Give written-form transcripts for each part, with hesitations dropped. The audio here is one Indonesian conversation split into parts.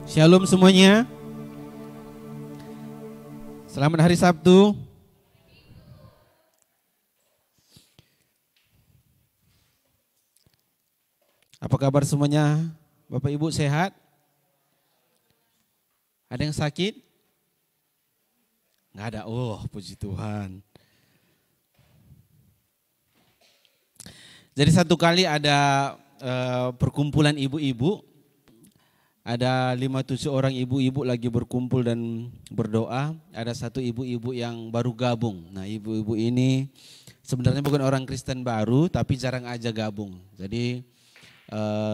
Shalom semuanya. Selamat hari Sabtu. Apa kabar semuanya? Bapak Ibu sehat? Ada yang sakit? Nggak ada. Oh, puji Tuhan. Jadi satu kali ada perkumpulan ibu-ibu. Ada 5-7 orang ibu-ibu lagi berkumpul dan berdoa. Ada satu ibu-ibu yang baru gabung. Nah, ibu-ibu ini sebenarnya bukan orang Kristen baru, tapi jarang aja gabung. Jadi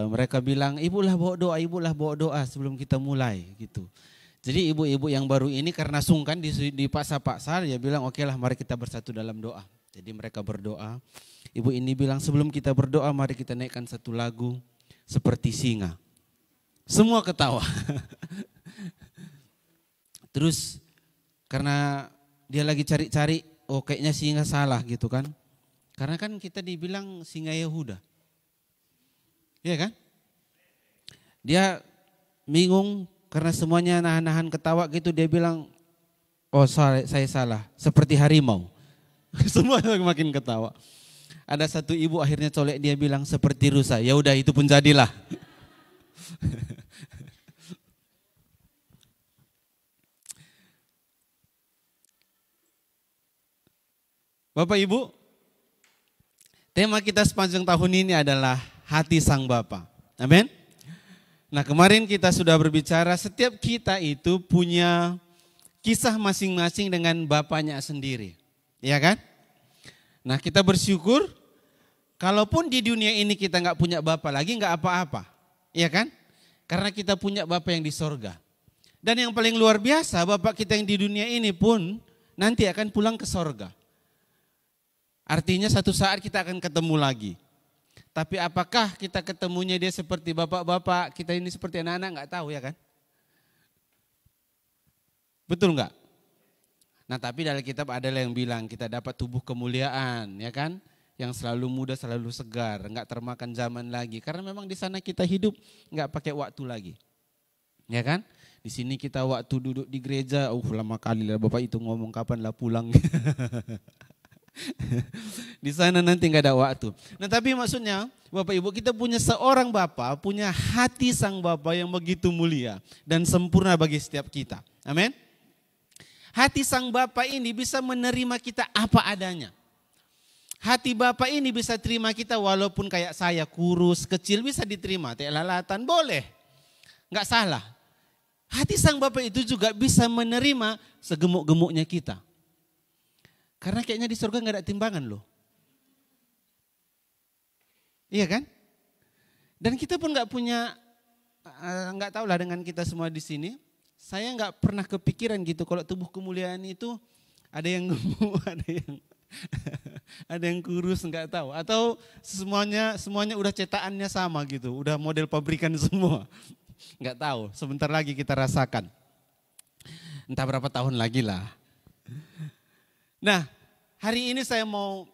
mereka bilang, ibulah bawa doa sebelum kita mulai gitu. Jadi ibu-ibu yang baru ini karena sungkan dipaksa-paksa, dia bilang oke lah mari kita bersatu dalam doa. Jadi mereka berdoa. Ibu ini bilang sebelum kita berdoa mari kita naikkan satu lagu seperti singa. Semua ketawa. Terus karena dia lagi cari-cari, oh kayaknya singa salah gitu kan. Karena kan kita dibilang singa Yehuda. Iya kan? Dia bingung karena semuanya nahan-nahan ketawa gitu, dia bilang, oh saya salah, seperti harimau. Semua makin ketawa. Ada satu ibu akhirnya colek, dia bilang seperti rusa. Ya udah itu pun jadilah. Bapak Ibu, tema kita sepanjang tahun ini adalah hati sang Bapa. Amin. Nah, kemarin kita sudah berbicara setiap kita itu punya kisah masing-masing dengan bapaknya sendiri. Iya kan? Nah, kita bersyukur kalaupun di dunia ini kita nggak punya Bapa lagi nggak apa-apa. Iya kan? Karena kita punya Bapa yang di sorga. Dan yang paling luar biasa, Bapa kita yang di dunia ini pun nanti akan pulang ke sorga. Artinya satu saat kita akan ketemu lagi. Tapi apakah kita ketemunya dia seperti bapak-bapak, kita ini seperti anak-anak, nggak tahu ya kan? Betul nggak? Nah tapi dalam kitab ada yang bilang kita dapat tubuh kemuliaan, ya kan? Yang selalu muda, selalu segar, nggak termakan zaman lagi. Karena memang di sana kita hidup nggak pakai waktu lagi, ya kan? Di sini kita waktu duduk di gereja, lama kali lah bapak itu ngomong kapan lah pulang. Di sana nanti nggak ada waktu. Nah tapi maksudnya Bapak Ibu kita punya seorang Bapa, punya hati sang Bapa yang begitu mulia dan sempurna bagi setiap kita. Amin. Hati sang Bapa ini bisa menerima kita apa adanya. Hati Bapa ini bisa terima kita walaupun kayak saya kurus, kecil bisa diterima. Lalatan boleh, nggak salah. Hati sang Bapa itu juga bisa menerima segemuk-gemuknya kita. Karena kayaknya di surga nggak ada timbangan loh. Iya kan? Dan kita pun nggak punya, nggak tahu lah dengan kita semua di sini. Saya nggak pernah kepikiran gitu kalau tubuh kemuliaan itu ada yang gemuk, ada yang kurus nggak tahu. Atau semuanya udah cetakannya sama gitu, udah model pabrikan semua. Nggak tahu. Sebentar lagi kita rasakan. Entah berapa tahun lagi lah. Nah, hari ini saya mau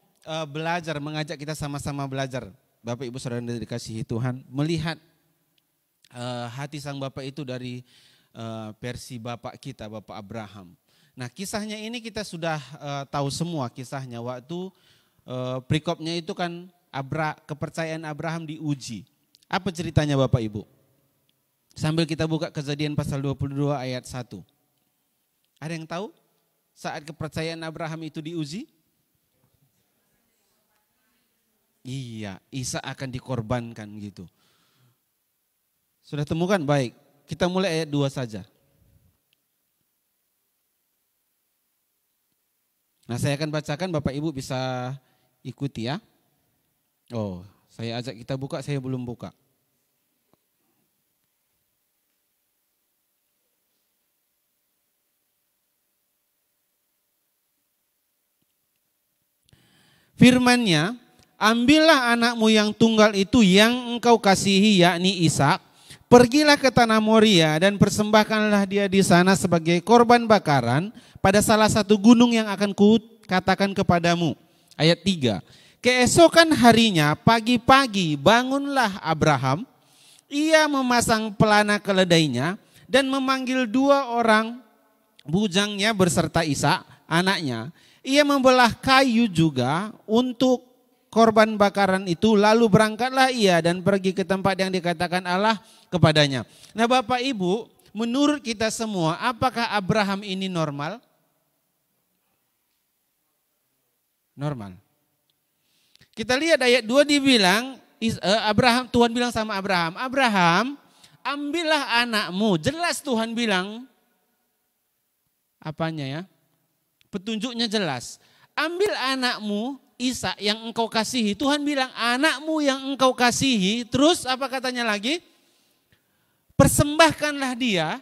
belajar, mengajak kita sama-sama belajar. Bapak Ibu Saudara yang dikasihi Tuhan, melihat hati sang Bapak itu dari versi Bapak kita, Bapak Abraham. Nah, kisahnya ini kita sudah tahu semua kisahnya. Waktu perikopnya itu kan kepercayaan Abraham diuji. Apa ceritanya Bapak Ibu? Sambil kita buka Kejadian pasal 22 ayat 1. Ada yang tahu? Saat kepercayaan Abraham itu diuji? Iya, Ishak akan dikorbankan gitu. Sudah temukan? Baik, kita mulai ayat 2 saja. Nah saya akan bacakan, Bapak Ibu bisa ikuti ya. Oh, saya ajak kita buka, saya belum buka. Firman-Nya, ambillah anakmu yang tunggal itu yang engkau kasihi yakni Ishak, pergilah ke tanah Moria dan persembahkanlah dia di sana sebagai korban bakaran pada salah satu gunung yang akan kukatakan kepadamu. Ayat 3. Keesokan harinya pagi-pagi bangunlah Abraham, ia memasang pelana keledainya dan memanggil 2 orang bujangnya berserta Ishak anaknya. Ia membelah kayu juga untuk korban bakaran itu, lalu berangkatlah ia dan pergi ke tempat yang dikatakan Allah kepadanya. Nah Bapak Ibu, menurut kita semua, apakah Abraham ini normal? Normal. Kita lihat ayat 2 dibilang, Tuhan bilang sama Abraham, Abraham ambillah anakmu. Jelas Tuhan bilang, apanya ya? Petunjuknya jelas. Ambil anakmu Ishak yang engkau kasihi. Tuhan bilang anakmu yang engkau kasihi. Terus apa katanya lagi? Persembahkanlah dia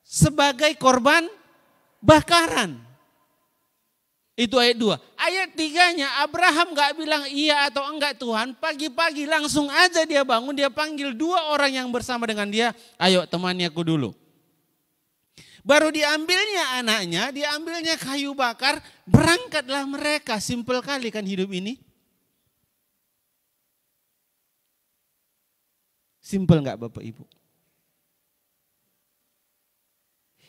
sebagai korban bakaran. Itu ayat 2. Ayat 3-nya Abraham gak bilang iya atau enggak Tuhan. Pagi-pagi langsung aja dia bangun. Dia panggil 2 orang yang bersama dengan dia. Ayo temani aku dulu. Baru diambilnya anaknya, diambilnya kayu bakar, berangkatlah mereka. Simpel kali kan hidup ini. Simpel enggak Bapak Ibu?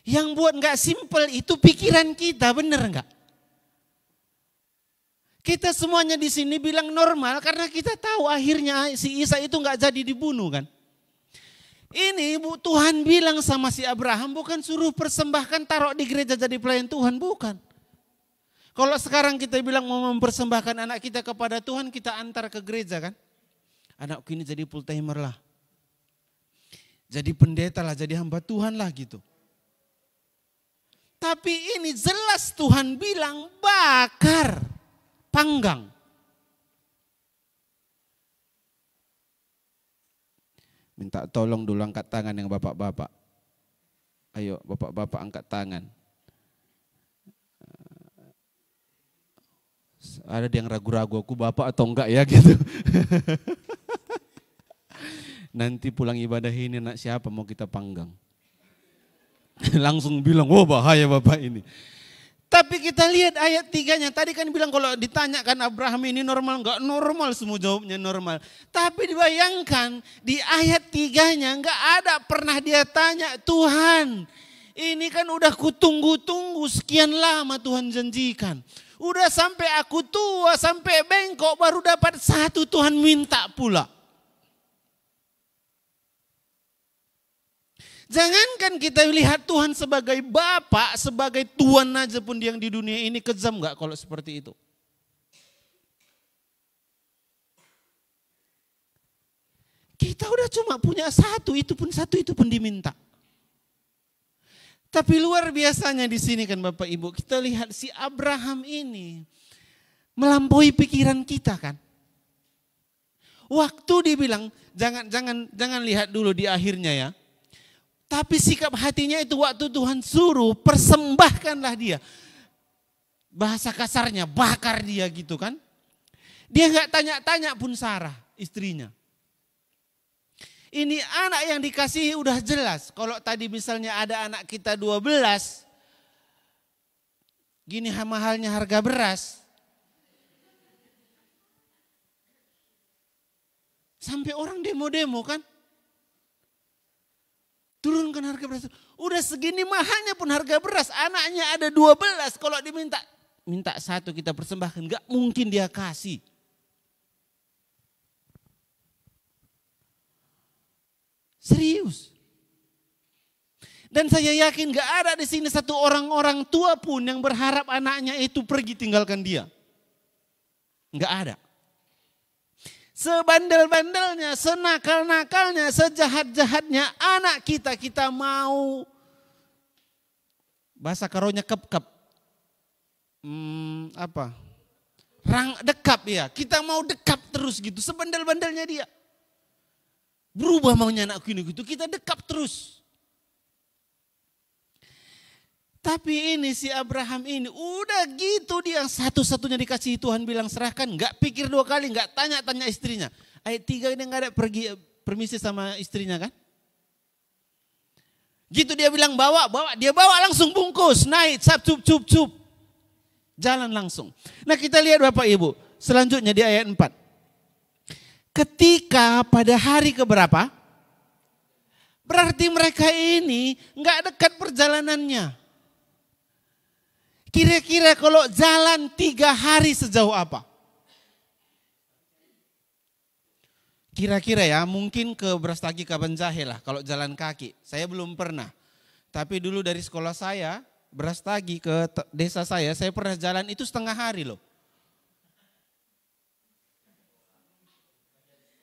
Yang buat enggak simpel itu pikiran kita, bener enggak? Kita semuanya di sini bilang normal karena kita tahu akhirnya si Ishak itu enggak jadi dibunuh kan. Ini Tuhan bilang sama si Abraham bukan suruh persembahkan taruh di gereja jadi pelayan Tuhan, bukan. Kalau sekarang kita bilang mau mempersembahkan anak kita kepada Tuhan, kita antar ke gereja kan. Anakku ini jadi full timer lah. Jadi pendeta lah, jadi hamba Tuhan lah gitu. Tapi ini jelas Tuhan bilang bakar, panggang. Minta tolong dulu angkat tangan yang bapak-bapak. Ayo bapak-bapak angkat tangan. Ada yang ragu-ragu aku bapak atau enggak ya gitu. Nanti pulang ibadah ini anak siapa mau kita panggang. Langsung bilang, oh bahaya bapak ini. Tapi kita lihat ayat 3-nya. Tadi kan bilang kalau ditanyakan Abraham ini normal, enggak normal, semua jawabnya normal. Tapi dibayangkan di ayat 3-nya enggak ada pernah dia tanya, Tuhan ini kan udah kutunggu-tunggu sekian lama Tuhan janjikan. Udah sampai aku tua, sampai bengkok baru dapat 1 Tuhan minta pula. Jangankan kita lihat Tuhan sebagai Bapa, sebagai Tuhan aja pun yang di dunia ini kejam gak kalau seperti itu? Kita udah cuma punya 1, itu pun diminta. Tapi luar biasanya di sini kan Bapak Ibu, kita lihat si Abraham ini melampaui pikiran kita kan. Waktu dibilang jangan lihat dulu di akhirnya ya. Tapi sikap hatinya itu waktu Tuhan suruh persembahkanlah dia. Bahasa kasarnya bakar dia gitu kan. Dia gak tanya-tanya pun Sarah istrinya. Ini anak yang dikasihi udah jelas. Kalau tadi misalnya ada anak kita 12. Gini mahalnya harga beras. Sampai orang demo-demo kan. Turunkan harga beras. Udah segini mahalnya pun harga beras. Anaknya ada 12. Kalau minta 1 kita persembahkan. Gak mungkin dia kasih. Serius. Dan saya yakin gak ada di sini satu orang tua pun yang berharap anaknya itu pergi tinggalkan dia. Gak ada. Sebandel-bandelnya, senakal-nakalnya, sejahat-jahatnya anak kita mau bahasa karonya kep-kep. Dekap ya. Kita mau dekap terus gitu, sebandel-bandelnya dia. Berubah maunya anakku ini gitu, kita dekap terus. Tapi ini si Abraham ini udah gitu dia satu-satunya dikasih Tuhan bilang serahkan. Gak pikir 2 kali, gak tanya-tanya istrinya. Ayat 3 ini gak ada permisi sama istrinya kan. Gitu dia bilang bawa, dia bawa langsung bungkus, naik, cup. Jalan langsung. Nah kita lihat Bapak Ibu, selanjutnya di ayat 4. Ketika pada hari keberapa? Berarti mereka ini nggak dekat perjalanannya. Kira-kira kalau jalan 3 hari sejauh apa? Kira-kira ya mungkin ke Brastagi Kabanjahe lah kalau jalan kaki. Saya belum pernah. Tapi dulu dari sekolah saya, Brastagi ke desa saya pernah jalan itu setengah hari loh.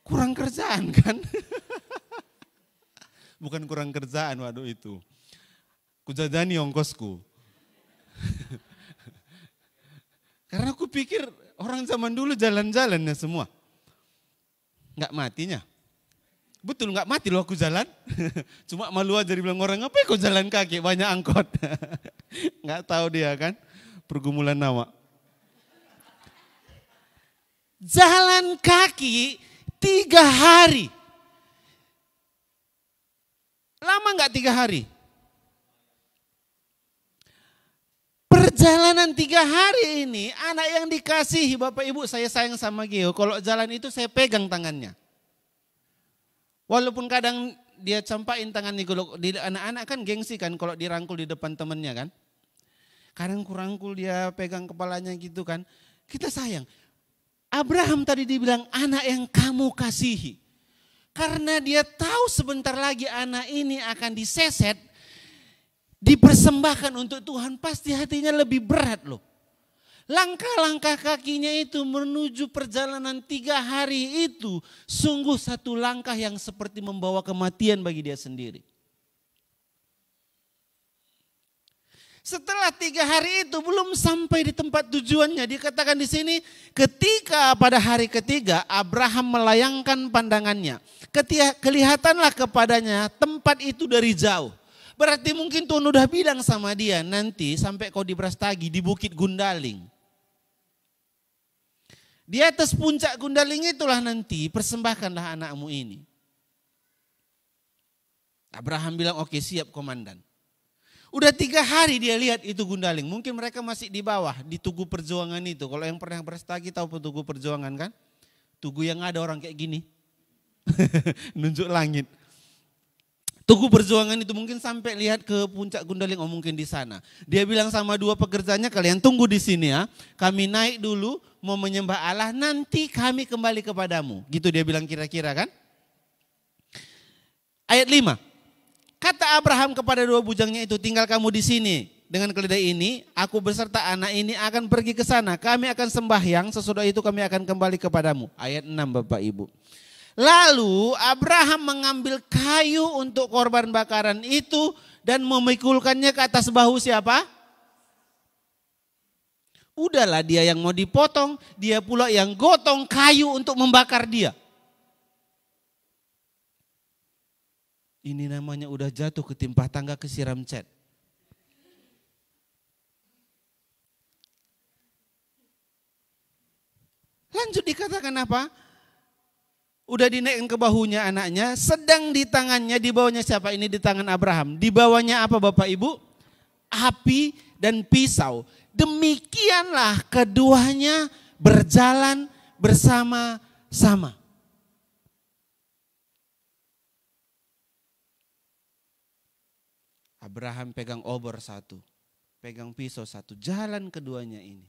Kurang kerjaan kan? Bukan kurang kerjaan, waduh itu. Kujadani ongkosku. Karena aku pikir orang zaman dulu jalan-jalannya semua. Enggak matinya. Betul enggak mati loh aku jalan. Cuma malu aja dibilang orang, ngapain kau jalan kaki banyak angkot. Enggak tahu dia kan. Pergumulan nama. Jalan kaki 3 hari. Lama enggak 3 hari? Perjalanan 3 hari ini, anak yang dikasihi Bapak Ibu, saya sayang sama Gio. Kalau jalan itu saya pegang tangannya. Walaupun kadang dia campain tangannya, di anak-anak kan gengsi kan kalau dirangkul di depan temannya kan. Kadang kurangkul dia pegang kepalanya gitu kan. Kita sayang. Abraham tadi dibilang anak yang kamu kasihi. Karena dia tahu sebentar lagi anak ini akan diseset, dipersembahkan untuk Tuhan, pasti hatinya lebih berat loh. Langkah-langkah kakinya itu menuju perjalanan 3 hari itu sungguh satu langkah yang seperti membawa kematian bagi dia sendiri. Setelah 3 hari itu belum sampai di tempat tujuannya, dikatakan di sini ketika pada hari ketiga Abraham melayangkan pandangannya, kelihatanlah kepadanya tempat itu dari jauh. Berarti mungkin Tuhan udah bilang sama dia, nanti sampai kau di Brastagi, di Bukit Gundaling. Di atas puncak Gundaling itulah nanti persembahkanlah anakmu ini. Abraham bilang, oke siap komandan. Udah 3 hari dia lihat itu Gundaling. Mungkin mereka masih di bawah, di Tugu Perjuangan itu. Kalau yang pernah Brastagi tahu Tugu Perjuangan kan? Tugu yang ada orang kayak gini. Nunjuk langit. Tugu Perjuangan itu mungkin sampai lihat ke puncak Gundaling, oh mungkin di sana. Dia bilang sama 2 pekerjanya, kalian tunggu di sini ya. Kami naik dulu mau menyembah Allah, nanti kami kembali kepadamu. Gitu dia bilang kira-kira kan. Ayat 5. Kata Abraham kepada 2 bujangnya itu, tinggal kamu di sini. Dengan keledai ini, aku beserta anak ini akan pergi ke sana. Kami akan sembahyang, sesudah itu kami akan kembali kepadamu. Ayat 6 Bapak Ibu. Lalu Abraham mengambil kayu untuk korban bakaran itu dan memikulkannya ke atas bahu siapa? Udahlah dia yang mau dipotong, dia pula yang gotong kayu untuk membakar dia. Ini namanya udah jatuh ketimpa tangga kesiram cat. Lanjut dikatakan apa? Udah dinaikkan ke bahunya anaknya, sedang di tangannya, di bawahnya siapa? Ini di tangan Abraham. Di bawahnya apa Bapak Ibu? Api dan pisau. Demikianlah keduanya berjalan bersama-sama. Abraham pegang obor 1, pegang pisau 1, jalan keduanya ini.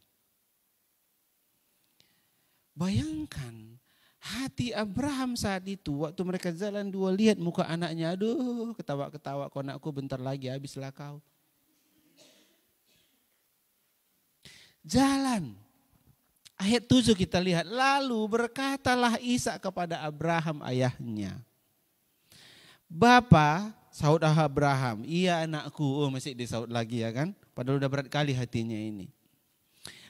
Bayangkan hati Abraham saat itu, waktu mereka jalan 2 lihat muka anaknya, aduh ketawa-ketawa, kau anakku bentar lagi habislah kau. Jalan. Ayat 7 kita lihat, lalu berkatalah Ishak kepada Abraham ayahnya. Bapa, saud Abraham, iya anakku, oh masih disaud lagi ya kan, padahal udah berat kali hatinya ini.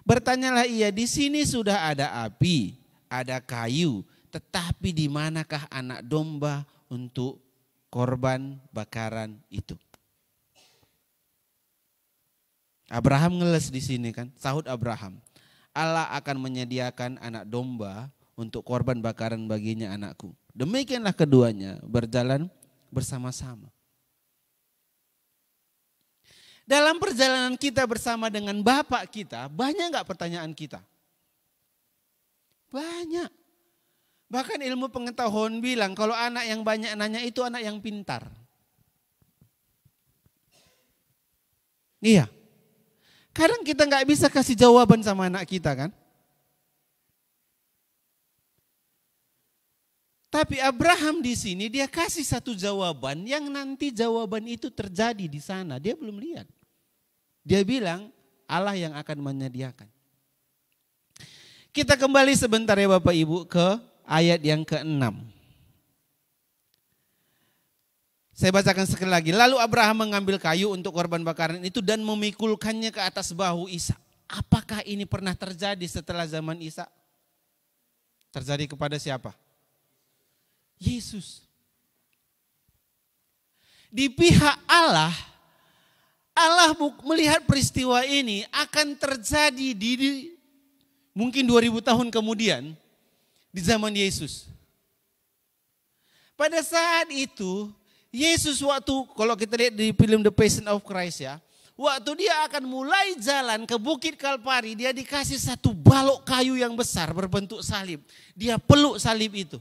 Bertanyalah ia, di sini sudah ada api, ada kayu, tetapi di manakah anak domba untuk korban bakaran itu? Abraham ngeles di sini kan, sahut Abraham, Allah akan menyediakan anak domba untuk korban bakaran baginya anakku. Demikianlah keduanya berjalan bersama-sama. Dalam perjalanan kita bersama dengan Bapak kita, banyak gak pertanyaan kita? Banyak. Bahkan ilmu pengetahuan bilang kalau anak yang banyak nanya itu anak yang pintar. Iya. Kadang kita nggak bisa kasih jawaban sama anak kita kan. Tapi Abraham di sini dia kasih satu jawaban yang nanti jawaban itu terjadi di sana. Dia belum lihat. Dia bilang Allah yang akan menyediakan. Kita kembali sebentar ya Bapak Ibu ke ayat yang ke-6. Saya bacakan sekali lagi. Lalu Abraham mengambil kayu untuk korban bakaran itu dan memikulkannya ke atas bahu Ishak. Apakah ini pernah terjadi setelah zaman Ishak? Terjadi kepada siapa? Yesus. Di pihak Allah, Allah melihat peristiwa ini akan terjadi di mungkin 2000 tahun kemudian di zaman Yesus. Pada saat itu, Yesus waktu, kalau kita lihat di film The Passion of Christ ya, waktu dia akan mulai jalan ke Bukit Kalpari, dia dikasih satu balok kayu yang besar berbentuk salib. Dia peluk salib itu.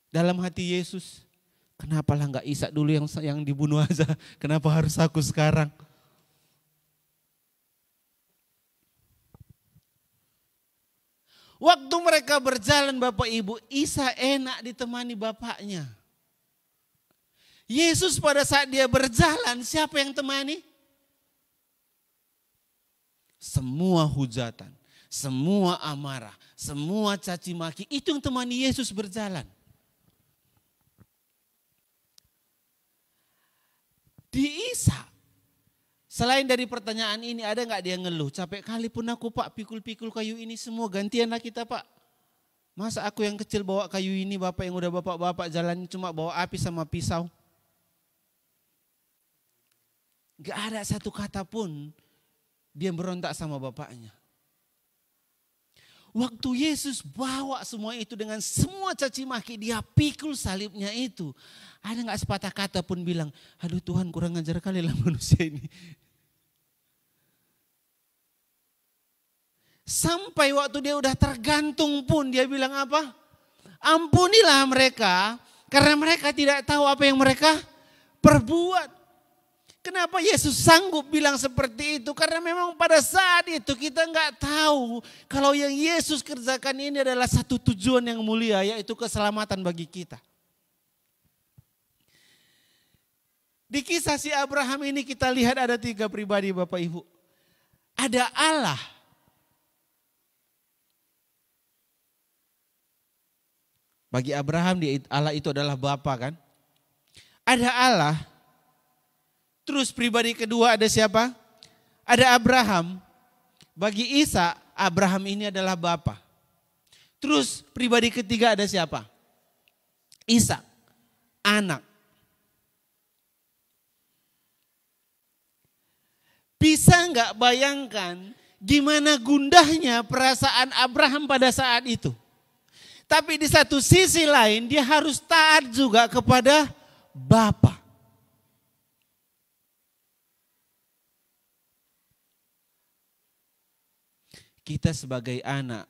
Dalam hati Yesus, kenapalah enggak Ishak dulu yang dibunuh aja, kenapa harus aku sekarang? Waktu mereka berjalan Bapak Ibu, Ishak enak ditemani bapaknya. Yesus pada saat dia berjalan, siapa yang temani? Semua hujatan, semua amarah, semua caci maki, itu yang temani Yesus berjalan. Di Ishak, selain dari pertanyaan ini ada nggak dia ngeluh? Capek kali pun aku Pak pikul-pikul kayu ini semua, gantianlah kita Pak. Masa aku yang kecil bawa kayu ini, Bapak yang udah bapak-bapak jalan cuma bawa api sama pisau. Gak ada satu kata pun dia berontak sama bapaknya. Waktu Yesus bawa semua itu dengan semua caci maki, dia pikul salibnya itu. Ada gak sepatah kata pun bilang, aduh Tuhan kurang ajar kali lah manusia ini. Sampai waktu dia udah tergantung pun dia bilang apa? Ampunilah mereka karena mereka tidak tahu apa yang mereka perbuat. Kenapa Yesus sanggup bilang seperti itu? Karena memang pada saat itu kita nggak tahu kalau yang Yesus kerjakan ini adalah satu tujuan yang mulia, yaitu keselamatan bagi kita. Di kisah si Abraham ini kita lihat ada 3 pribadi Bapak Ibu. Ada Allah. Bagi Abraham Allah itu adalah Bapa kan. Ada Allah. Terus pribadi kedua ada siapa? Ada Abraham. Bagi Ishak, Abraham ini adalah Bapa. Terus pribadi ketiga ada siapa? Ishak, anak. Bisa nggak bayangkan gimana gundahnya perasaan Abraham pada saat itu? Tapi di satu sisi lain dia harus taat juga kepada Bapa. Kita sebagai anak,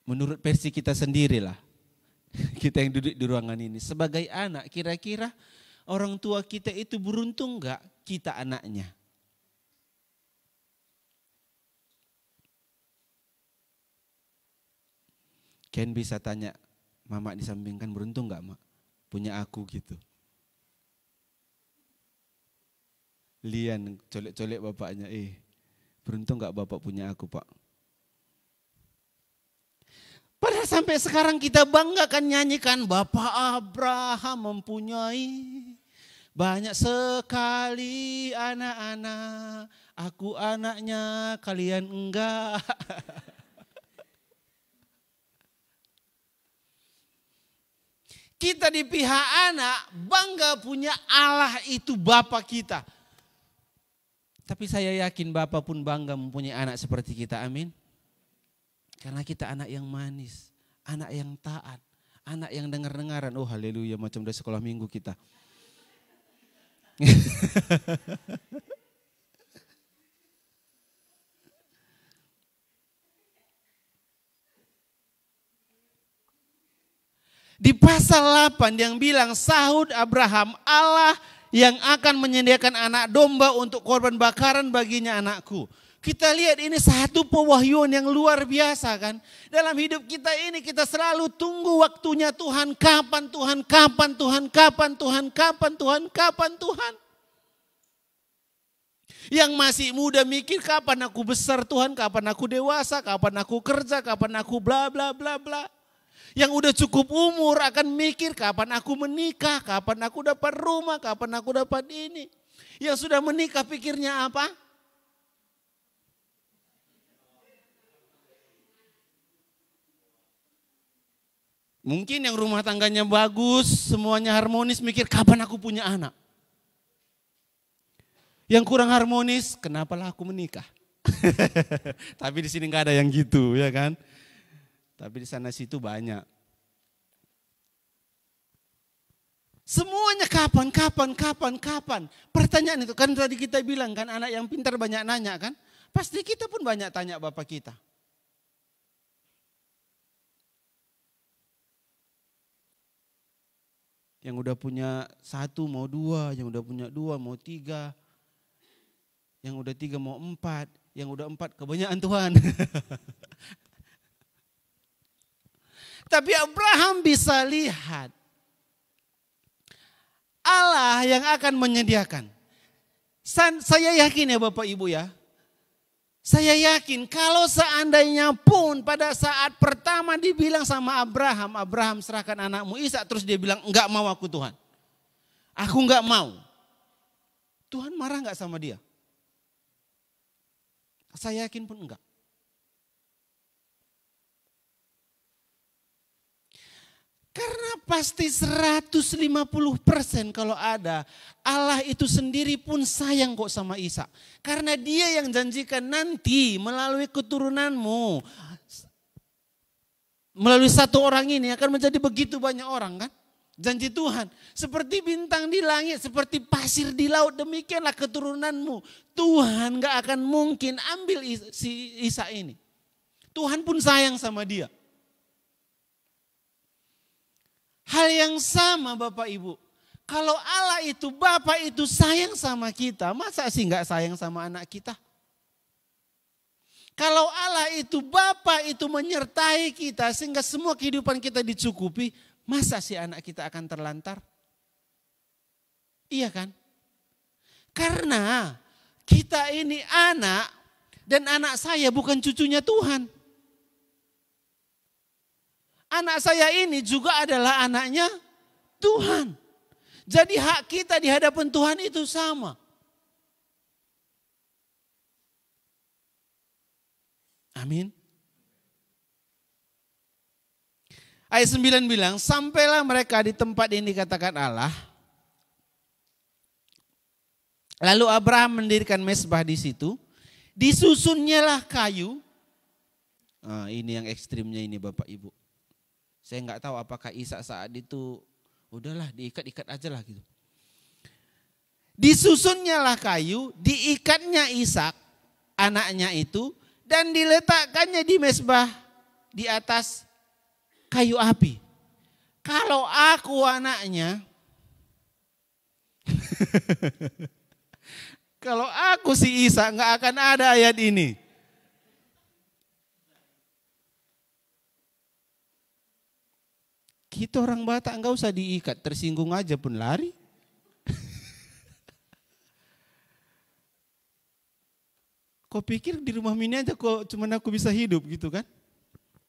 menurut versi kita sendirilah, kita yang duduk di ruangan ini. Sebagai anak, kira-kira orang tua kita itu beruntung enggak kita anaknya? Ken bisa tanya, Mama di samping kan beruntung enggak Mak? Punya aku gitu. Lian colek-colek bapaknya, beruntung gak Bapak punya aku Pak. Padahal sampai sekarang kita banggakan nyanyikan Bapak Abraham mempunyai banyak sekali anak-anak. Aku anaknya, kalian enggak. Kita di pihak anak bangga punya Allah itu Bapa kita. Tapi saya yakin Bapak pun bangga mempunyai anak seperti kita, amin. Karena kita anak yang manis, anak yang taat, anak yang dengar-dengaran. Oh haleluya, macam udah sekolah minggu kita. Di pasal 8 yang bilang sahut Abraham, Allah yang akan menyediakan anak domba untuk korban bakaran baginya anakku. Kita lihat ini satu pewahyuan yang luar biasa kan. Dalam hidup kita ini kita selalu tunggu waktunya Tuhan. Kapan Tuhan, kapan Tuhan, kapan Tuhan, kapan Tuhan, kapan Tuhan. Yang masih muda mikir kapan aku besar Tuhan, kapan aku dewasa, kapan aku kerja, kapan aku bla bla bla bla. Yang udah cukup umur akan mikir kapan aku menikah, kapan aku dapat rumah, kapan aku dapat ini. Yang sudah menikah pikirnya apa? Mungkin yang rumah tangganya bagus, semuanya harmonis, mikir kapan aku punya anak. Yang kurang harmonis, kenapalah aku menikah? Tapi di sini nggak ada yang gitu, ya kan? Tapi di sana situ banyak. Semuanya kapan, kapan, kapan, kapan. Pertanyaan itu kan tadi kita bilang kan anak yang pintar banyak nanya kan. Pasti kita pun banyak tanya bapak kita. Yang udah punya 1 mau 2, yang udah punya 2 mau 3. Yang udah 3 mau 4, yang udah 4 kebanyakan Tuhan. Tapi Abraham bisa lihat Allah yang akan menyediakan. Saya yakin ya Bapak Ibu ya. Saya yakin kalau seandainya pun pada saat pertama dibilang sama Abraham, Abraham serahkan anakmu Ishak, terus dia bilang enggak mau aku Tuhan. Aku enggak mau. Tuhan marah enggak sama dia? Saya yakin pun enggak. Karena pasti 150% kalau ada, Allah itu sendiri pun sayang kok sama Ishak. Karena dia yang janjikan nanti melalui keturunanmu, melalui satu orang ini akan menjadi begitu banyak orang kan. Janji Tuhan, seperti bintang di langit, seperti pasir di laut, demikianlah keturunanmu. Tuhan gak akan mungkin ambil si Ishak ini. Tuhan pun sayang sama dia. Hal yang sama Bapak Ibu, kalau Allah itu Bapak itu sayang sama kita, masa sih gak sayang sama anak kita? Kalau Allah itu Bapak itu menyertai kita sehingga semua kehidupan kita dicukupi, masa sih anak kita akan terlantar? Iya kan? Karena kita ini anak dan anak saya bukan cucunya Tuhan. Anak saya ini juga adalah anaknya Tuhan. Jadi hak kita di hadapan Tuhan itu sama. Amin. Ayat 9 bilang, sampailah mereka di tempat ini dikatakan Allah. Lalu Abraham mendirikan mezbah di situ. Disusunnyalah kayu. Nah, ini yang ekstrimnya ini Bapak Ibu. Saya nggak tahu apakah Ishak saat itu udahlah diikat-ikat aja lah gitu. Disusunnyalah kayu, diikatnya Ishak anaknya itu dan diletakkannya di mezbah di atas kayu api. Kalau aku anaknya, kalau aku si Ishak nggak akan ada ayat ini. Kita orang Batak enggak usah diikat, tersinggung aja pun lari. Kau pikir di rumah mini aja kok cuman aku bisa hidup gitu kan?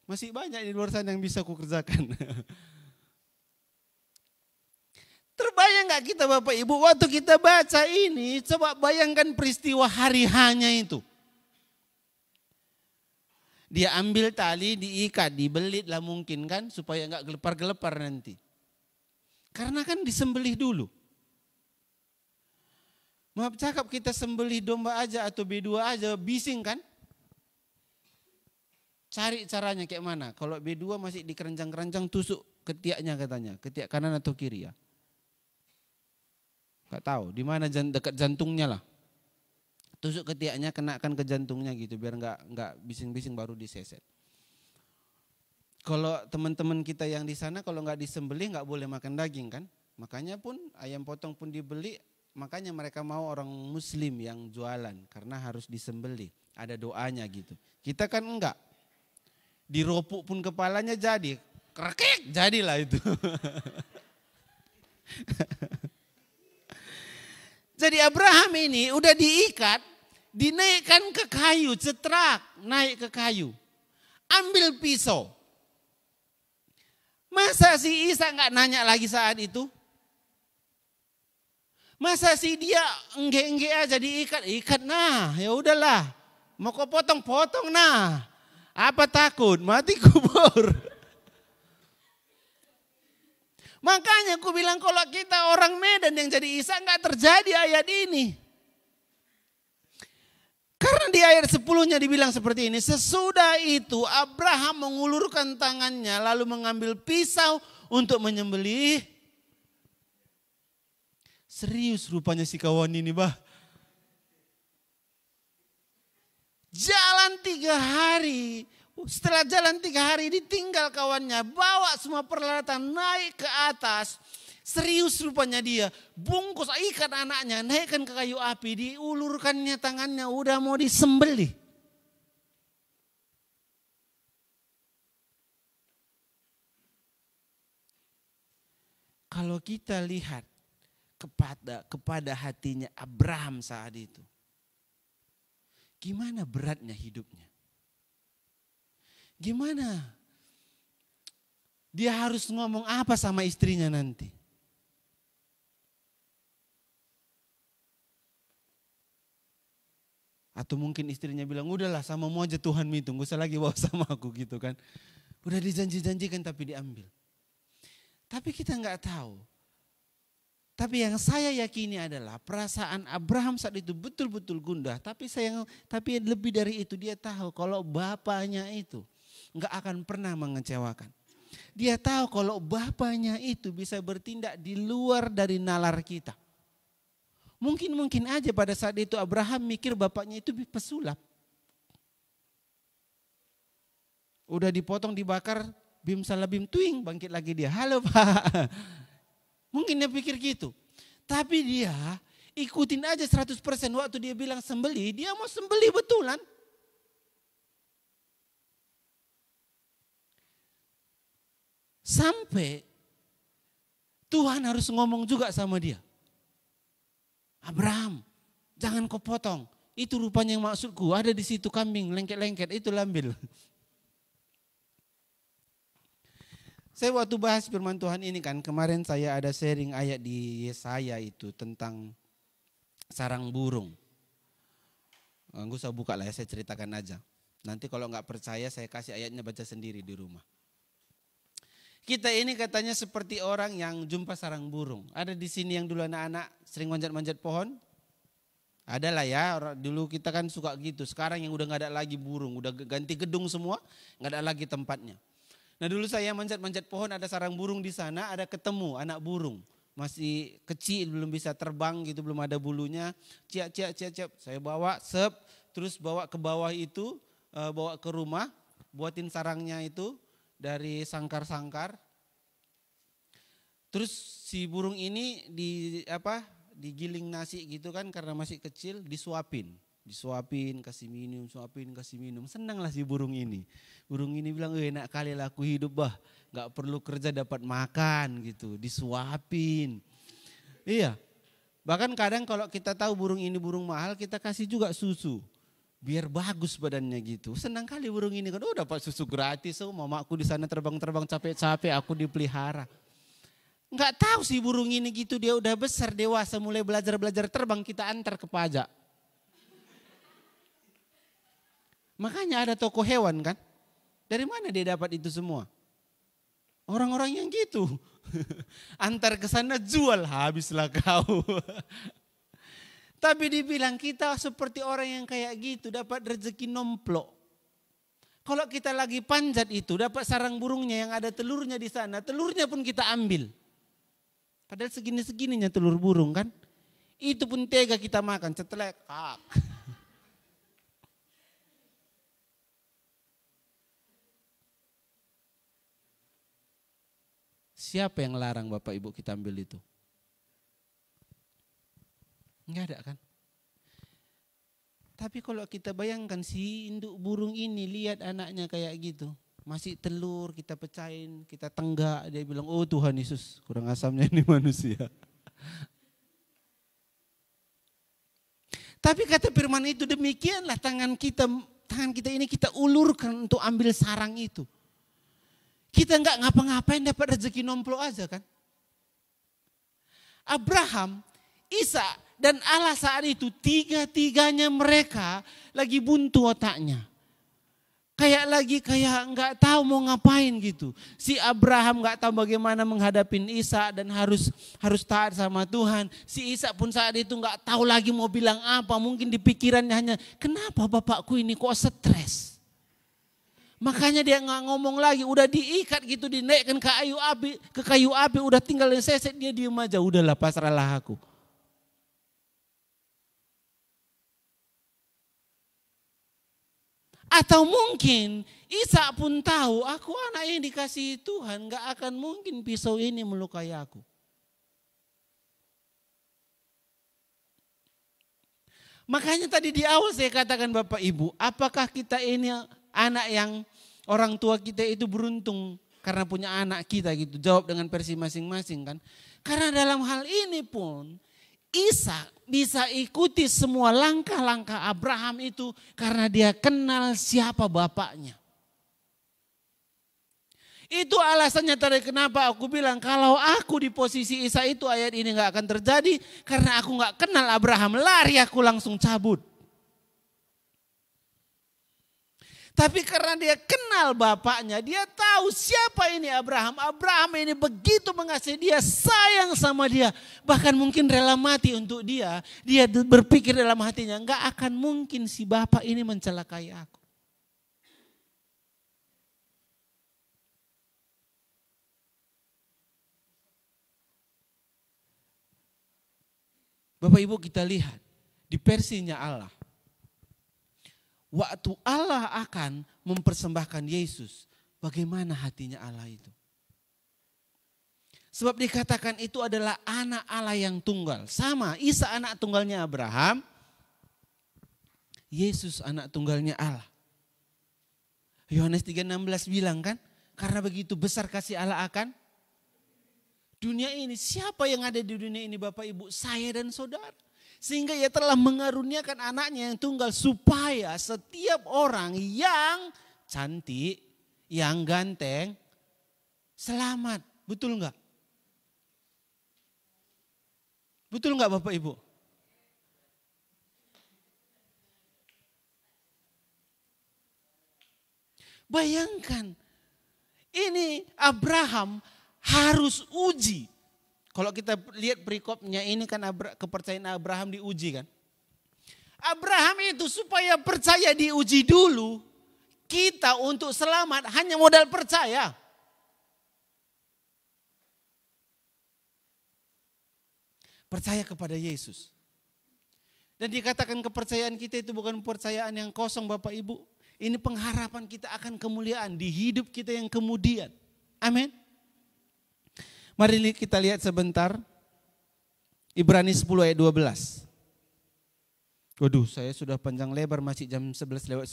Masih banyak di luar sana yang bisa aku kerjakan. Terbayang gak kita Bapak Ibu waktu kita baca ini, coba bayangkan peristiwa hari hanya itu. Dia ambil tali, diikat, dibelit lah mungkin kan supaya enggak gelepar-gelepar nanti. Karena kan disembelih dulu. Maaf cakap kita sembelih domba aja atau B2 aja bising kan? Cari caranya kayak mana. Kalau B2 masih dikerencang-kerencang tusuk ketiaknya katanya. Ketiak kanan atau kiri ya. Gak tahu di mana dekat jantungnya lah. Tusuk ketiaknya kenakan ke jantungnya gitu biar enggak bising-bising baru diseset. Kalau teman-teman kita yang di sana kalau enggak disembelih enggak boleh makan daging kan? Makanya pun ayam potong pun dibeli makanya mereka mau orang muslim yang jualan karena harus disembelih. Ada doanya gitu. Kita kan enggak. Diropuk pun kepalanya jadi. Krekek jadilah itu. Jadi Abraham ini udah diikat, dinaikkan ke kayu, cetrak, naik ke kayu. Ambil pisau. Masa si Ishak nggak nanya lagi saat itu? Masa si dia engge-engge aja diikat, ikat nah, ya udahlah. Mau kau potong nah. Apa takut? Mati kubur. Makanya aku bilang kalau kita orang Medan yang jadi Ishak nggak terjadi ayat ini. Karena di ayat 10-nya dibilang seperti ini. Sesudah itu Abraham mengulurkan tangannya lalu mengambil pisau untuk menyembelih. Serius rupanya si kawan ini bah. Jalan 3 hari. Setelah jalan 3 hari ditinggal kawannya. Bawa semua peralatan naik ke atas. Serius rupanya dia. Bungkus ikat anaknya. Naikkan ke kayu api. Diulurkannya tangannya. Udah mau disembelih. Kalau kita lihat kepada hatinya Abraham saat itu. Gimana beratnya hidupnya? Gimana? Dia harus ngomong apa sama istrinya nanti? Atau mungkin istrinya bilang, udahlah sama mau aja Tuhan itu, gak usah lagi bawa sama aku gitu kan. Udah dijanji-janjikan tapi diambil. Tapi kita nggak tahu. Tapi yang saya yakini adalah perasaan Abraham saat itu betul-betul gundah. Tapi lebih dari itu dia tahu kalau bapaknya itu nggak akan pernah mengecewakan. Dia tahu kalau bapaknya itu bisa bertindak di luar dari nalar kita. Mungkin aja pada saat itu Abraham mikir bapaknya itu pesulap. Udah dipotong, dibakar, bim salah bim tuing, bangkit lagi dia. Halo Pak. Mungkin dia pikir gitu. Tapi dia ikutin aja 100% waktu dia bilang sembeli, dia mau sembeli betulan. Sampai Tuhan harus ngomong juga sama dia. Abraham, jangan kau potong. Itu rupanya yang maksudku, ada di situ kambing, lengket-lengket, itu lambil. Saya waktu bahas firman Tuhan ini kan, kemarin saya ada sharing ayat di Yesaya itu tentang sarang burung. Nggak usah buka lah ya, saya ceritakan aja. Nanti kalau nggak percaya saya kasih ayatnya baca sendiri di rumah. Kita ini katanya seperti orang yang jumpa sarang burung. Ada di sini yang dulu anak-anak sering manjat-manjat pohon? Ada lah ya, dulu kita kan suka gitu. Sekarang yang udah nggak ada lagi burung, udah ganti gedung semua, nggak ada lagi tempatnya. Nah dulu saya manjat-manjat pohon, ada sarang burung di sana, ada ketemu anak burung. Masih kecil, belum bisa terbang gitu, belum ada bulunya. Ciak. Saya bawa, terus bawa ke bawah itu, bawa ke rumah, buatin sarangnya itu dari sangkar-sangkar. Terus si burung ini digiling nasi gitu kan karena masih kecil, disuapin, kasih minum. Senanglah si burung ini. Burung ini bilang, enak kali lah aku hidup bah, gak perlu kerja dapat makan gitu, disuapin. Iya, bahkan kadang kalau kita tahu burung ini burung mahal, kita kasih juga susu. Biar bagus badannya gitu. Senang kali burung ini kan, dapat susu gratis, mamaku di sana terbang-terbang capek-capek, aku dipelihara. Gak tahu sih burung ini gitu, dia udah besar, dewasa, mulai belajar terbang, kita antar ke pajak. Makanya ada toko hewan kan. Dari mana dia dapat itu semua? Orang-orang yang gitu. Antar ke sana jual, habislah kau. Tapi dibilang kita seperti orang yang kayak gitu, dapat rezeki nomplok. Kalau kita lagi panjat itu, dapat sarang burungnya yang ada telurnya di sana, telurnya pun kita ambil. Padahal segini-segininya telur burung kan. Itu pun tega kita makan, cetelek. Siapa yang larang Bapak Ibu kita ambil itu? Enggak ada kan? Tapi kalau kita bayangkan si induk burung ini lihat anaknya kayak gitu. Masih telur, kita pecahin, kita tenggak. Dia bilang, oh Tuhan Yesus, kurang asamnya ini manusia. Tapi kata firman itu, demikianlah tangan kita ini kita ulurkan untuk ambil sarang itu. Kita enggak ngapa-ngapain dapat rezeki nomplok aja kan. Abraham, Ishak dan Allah saat itu tiga-tiganya mereka lagi buntu otaknya. Kayak nggak tahu mau ngapain gitu. Si Abraham nggak tahu bagaimana menghadapi Ishak dan harus taat sama Tuhan. Si Ishak pun saat itu nggak tahu lagi mau bilang apa. Mungkin di pikirannya hanya, kenapa bapakku ini kok stres? Makanya dia nggak ngomong lagi, udah diikat gitu, dinaikkan ke kayu api, udah tinggal seset, dia diem aja, udahlah pasrahlah aku. Atau mungkin Ishak pun tahu, aku anak yang dikasihi Tuhan, gak akan mungkin pisau ini melukai aku. Makanya tadi di awal saya katakan Bapak Ibu, apakah kita ini anak yang orang tua kita itu beruntung karena punya anak kita gitu. Jawab dengan versi masing-masing kan. Karena dalam hal ini pun Ishak bisa ikuti semua langkah-langkah Abraham itu karena dia kenal siapa bapaknya. Itu alasannya tadi kenapa aku bilang kalau aku di posisi Ishak itu ayat ini gak akan terjadi. Karena aku gak kenal Abraham, lari aku langsung cabut. Tapi karena dia kenal bapaknya, dia tahu siapa ini Abraham. Abraham ini begitu mengasihi dia, sayang sama dia. Bahkan mungkin rela mati untuk dia. Dia berpikir dalam hatinya, enggak akan mungkin si bapak ini mencelakai aku. Bapak Ibu kita lihat di versinya Allah. Waktu Allah akan mempersembahkan Yesus, bagaimana hatinya Allah itu? Sebab dikatakan itu adalah anak Allah yang tunggal. Sama, Ishak anak tunggalnya Abraham, Yesus anak tunggalnya Allah. Yohanes 3:16 bilang kan, karena begitu besar kasih Allah akan dunia ini. Siapa yang ada di dunia ini Bapak Ibu? Saya dan saudara. Sehingga ia telah mengaruniakan anaknya yang tunggal supaya setiap orang yang cantik, yang ganteng, selamat. Betul enggak? Betul enggak Bapak Ibu? Bayangkan, ini Abraham harus uji. Kalau kita lihat perikopnya ini kan kepercayaan Abraham diuji kan. Abraham itu supaya percaya diuji dulu. Kita untuk selamat hanya modal percaya. Percaya kepada Yesus. Dan dikatakan kepercayaan kita itu bukan percayaan yang kosong Bapak Ibu. Ini pengharapan kita akan kemuliaan di hidup kita yang kemudian. Amin. Mari kita lihat sebentar. Ibrani 10 ayat 12. Waduh, saya sudah panjang lebar masih jam 11:10.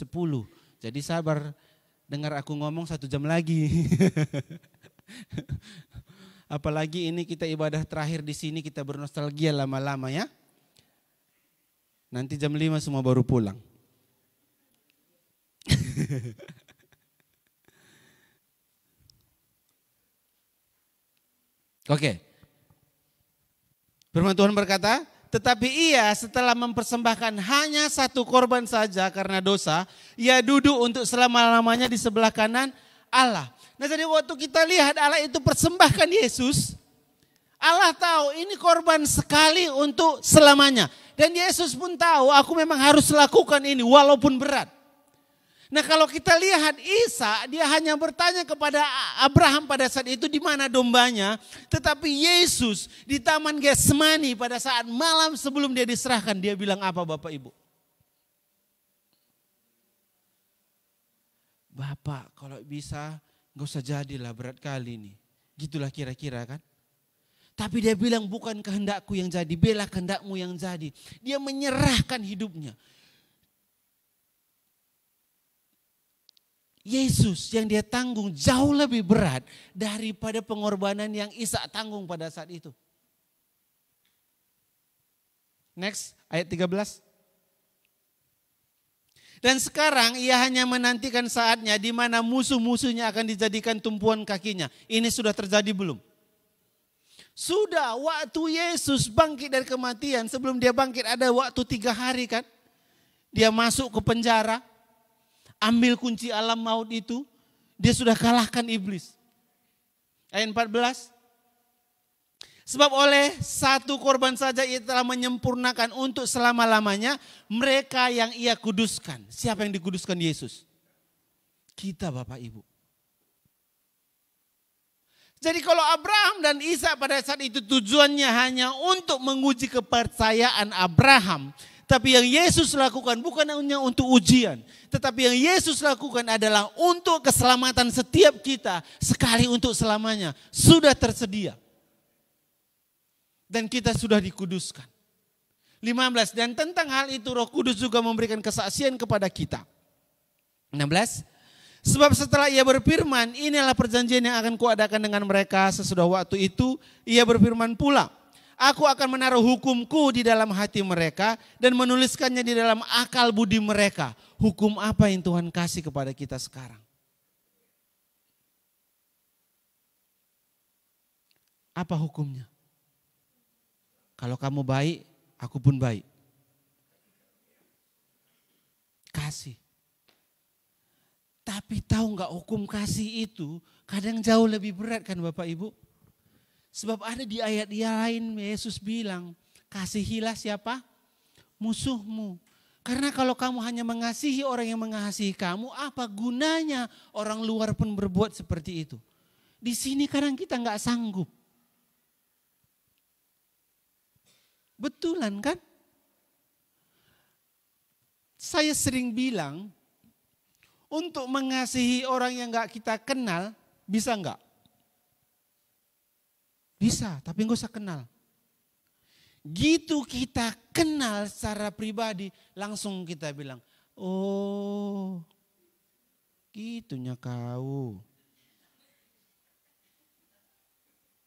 Jadi sabar, dengar aku ngomong 1 jam lagi. Apalagi ini kita ibadah terakhir di sini, kita bernostalgia lama-lama ya. Nanti jam 5 semua baru pulang. Oke. Firman Tuhan berkata, tetapi ia setelah mempersembahkan hanya 1 korban saja karena dosa, ia duduk untuk selama-lamanya di sebelah kanan Allah. Nah jadi waktu kita lihat Allah itu persembahkan Yesus, Allah tahu ini korban sekali untuk selamanya. Dan Yesus pun tahu aku memang harus lakukan ini walaupun berat. Nah kalau kita lihat Ishak, dia hanya bertanya kepada Abraham pada saat itu di mana dombanya. Tetapi Yesus di Taman Getsemani pada saat malam sebelum dia diserahkan, dia bilang apa Bapak Ibu? Bapak kalau bisa gak usah jadilah berat kali ini. Gitulah kira-kira kan. Tapi dia bilang bukan kehendakku yang jadi, biarlah kehendakmu yang jadi. Dia menyerahkan hidupnya. Yesus yang dia tanggung jauh lebih berat daripada pengorbanan yang Ishak tanggung pada saat itu. Next, ayat 13. Dan sekarang ia hanya menantikan saatnya di mana musuh-musuhnya akan dijadikan tumpuan kakinya. Ini sudah terjadi belum? Sudah, waktu Yesus bangkit dari kematian, sebelum dia bangkit ada waktu 3 hari kan. Dia masuk ke penjara, ambil kunci alam maut itu, dia sudah kalahkan iblis. Ayat 14. Sebab oleh satu korban saja ia telah menyempurnakan untuk selama-lamanya mereka yang ia kuduskan. Siapa yang dikuduskan? Yesus. Kita Bapak Ibu. Jadi kalau Abraham dan Ishak pada saat itu tujuannya hanya untuk menguji kepercayaan Abraham. Tapi yang Yesus lakukan bukan hanya untuk ujian. Tetapi yang Yesus lakukan adalah untuk keselamatan setiap kita sekali untuk selamanya. Sudah tersedia. Dan kita sudah dikuduskan. 15. Dan tentang hal itu Roh Kudus juga memberikan kesaksian kepada kita. 16. Sebab setelah ia berfirman, inilah perjanjian yang akan kuadakan dengan mereka sesudah waktu itu. Ia berfirman pula, aku akan menaruh hukumku di dalam hati mereka dan menuliskannya di dalam akal budi mereka. Hukum apa yang Tuhan kasih kepada kita sekarang? Apa hukumnya? Kalau kamu baik, aku pun baik. Kasih. Tapi tahu nggak hukum kasih itu kadang jauh lebih berat kan Bapak Ibu? Sebab ada di ayat yang lain Yesus bilang, kasihilah siapa? Musuhmu. Karena kalau kamu hanya mengasihi orang yang mengasihi kamu, apa gunanya orang luar pun berbuat seperti itu? Di sini kadang kita nggak sanggup. Betulan kan? Saya sering bilang, untuk mengasihi orang yang gak kita kenal, bisa gak? Bisa, tapi gak usah kenal. Gitu kita kenal secara pribadi, langsung kita bilang, oh gitunya kau.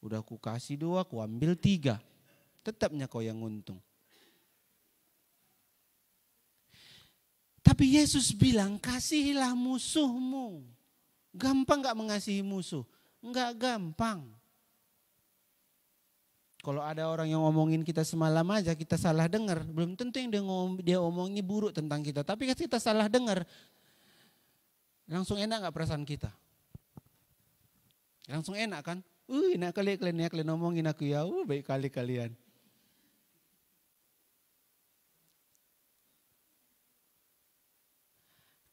Udah aku kasih 2, aku ambil 3. Tetapnya kau yang untung. Tapi Yesus bilang kasihilah musuhmu. Gampang gak mengasihi musuh? Enggak gampang. Kalau ada orang yang ngomongin kita semalam aja kita salah dengar. Belum tentu yang dia omongnya buruk tentang kita. Tapi kita salah dengar. Langsung enak gak perasaan kita? Langsung enak kan? Enak kali kalian ngomongin aku ya. Baik kali kalian.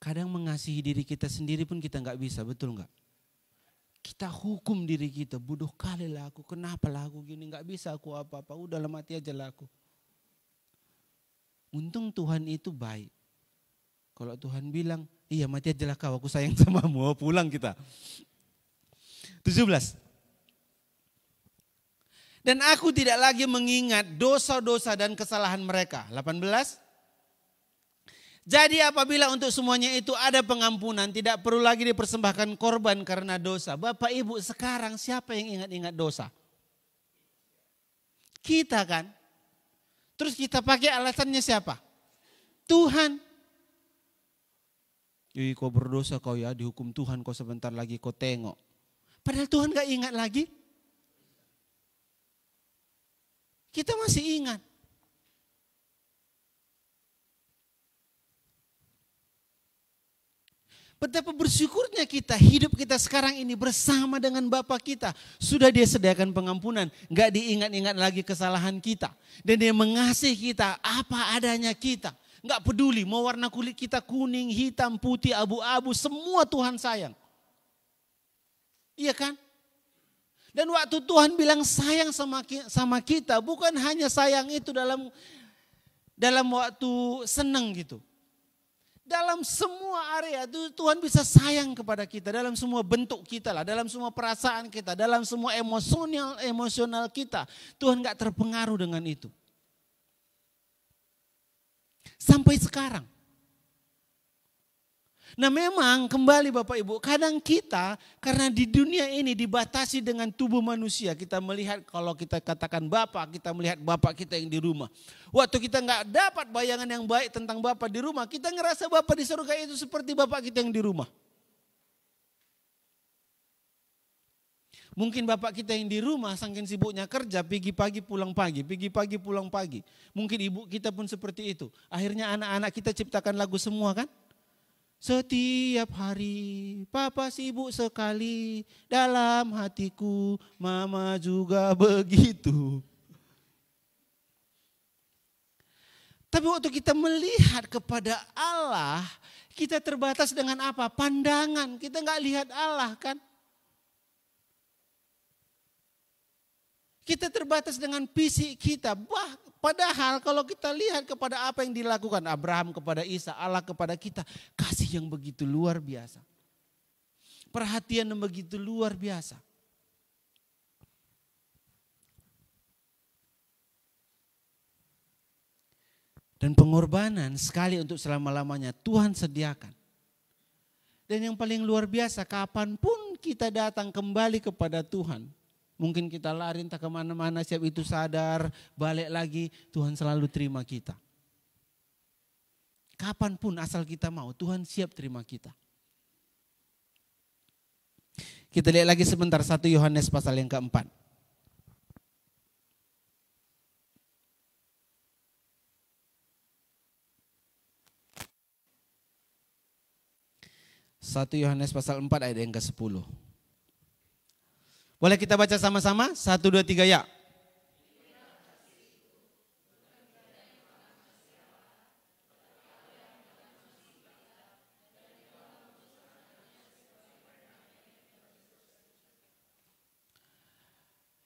Kadang mengasihi diri kita sendiri pun kita nggak bisa, betul nggak? Kita hukum diri kita, bodoh kali lah aku, kenapa lah aku gini, nggak bisa aku apa-apa, udah mati aja lah aku. Untung Tuhan itu baik. Kalau Tuhan bilang, iya mati aja lah kau, aku sayang sama mu, pulang kita. 17. Dan aku tidak lagi mengingat dosa-dosa dan kesalahan mereka. 18. Jadi apabila untuk semuanya itu ada pengampunan, tidak perlu lagi dipersembahkan korban karena dosa. Bapak Ibu sekarang siapa yang ingat-ingat dosa? Kita kan. Terus kita pakai alasannya siapa? Tuhan. Kau berdosa kau ya, dihukum Tuhan kau sebentar lagi kau tengok. Padahal Tuhan gak ingat lagi. Kita masih ingat. Betapa bersyukurnya kita, hidup kita sekarang ini bersama dengan Bapa kita. Sudah dia sediakan pengampunan, gak diingat-ingat lagi kesalahan kita. Dan dia mengasihi kita apa adanya kita. Gak peduli mau warna kulit kita kuning, hitam, putih, abu-abu, semua Tuhan sayang. Iya kan? Dan waktu Tuhan bilang sayang sama kita, bukan hanya sayang itu dalam waktu senang gitu. Dalam semua area Tuhan bisa sayang kepada kita, dalam semua bentuk kita lah, dalam semua perasaan kita, dalam semua emosional kita. Tuhan gak terpengaruh dengan itu. Sampai sekarang. Nah memang kembali Bapak Ibu, kadang kita karena di dunia ini dibatasi dengan tubuh manusia. Kita melihat kalau kita katakan Bapak, kita melihat Bapak kita yang di rumah. Waktu kita nggak dapat bayangan yang baik tentang Bapak di rumah, kita ngerasa Bapak di surga itu seperti Bapak kita yang di rumah. Mungkin Bapak kita yang di rumah saking sibuknya kerja, pergi pagi pulang pagi, pergi pagi pulang pagi. Mungkin ibu kita pun seperti itu. Akhirnya anak-anak kita ciptakan lagu semua kan? Setiap hari papa sibuk sekali, dalam hatiku mama juga begitu. Tapi waktu kita melihat kepada Allah, kita terbatas dengan apa? Pandangan, kita nggak lihat Allah kan? Kita terbatas dengan fisik kita. Padahal kalau kita lihat kepada apa yang dilakukan Abraham kepada Isa, Allah kepada kita, kasih yang begitu luar biasa. Perhatian yang begitu luar biasa. Dan pengorbanan sekali untuk selama-lamanya Tuhan sediakan. Dan yang paling luar biasa, kapanpun kita datang kembali kepada Tuhan. Mungkin kita lari entah kemana-mana, siap itu sadar, balik lagi, Tuhan selalu terima kita. Kapanpun asal kita mau, Tuhan siap terima kita. Kita lihat lagi sebentar 1 Yohanes pasal yang keempat. Satu Yohanes pasal 4 ayat yang ke-10. Boleh kita baca sama-sama? 1, 2, 3 ya.